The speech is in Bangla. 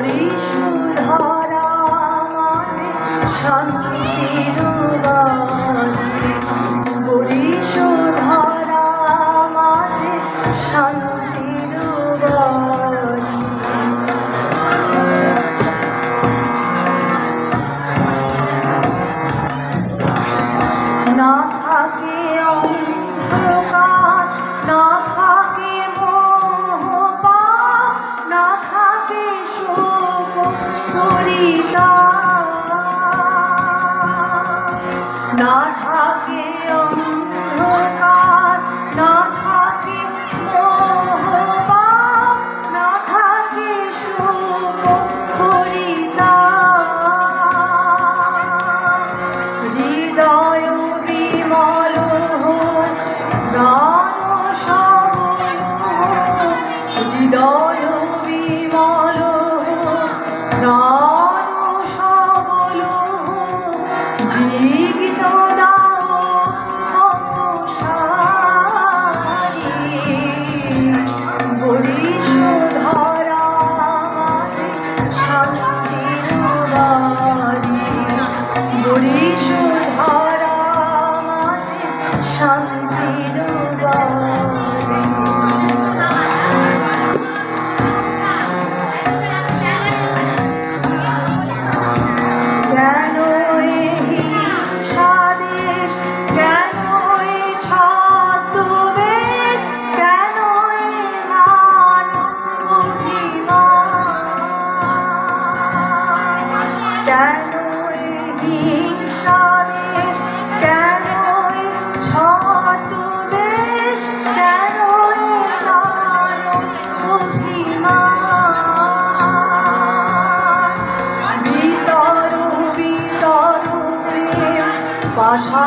বরিশাধরা মাঝে শান্তির বাণী, বরিশাধরা মাঝে শান্তির বাণী। না থাকে অন্ধকার, না থাকে মোহপাপ, না থাকে শোক পরিতাপ, না থাকে অন্ধকার, না থাকে মোহপাপ, না থাকে শোক পরিতাপ। হৃদয় বিমল প্রাণ সবল, হৃদয় বিমল প্রাণ সবল, জীবিত দাও অপসারি। বরিশাধরা মাঝে শান্তির বাণী, বরিশাধরা মাঝে শান্তির বাণী। কেন হিংসাদেশ, কেন ছদ্মবেশ, কেন মান অভিমান, কেন হিংসাদেশ, কেন ছদ্মবেশ, কেন মান অভিমান। বিতর বিতর প্রেম পাশা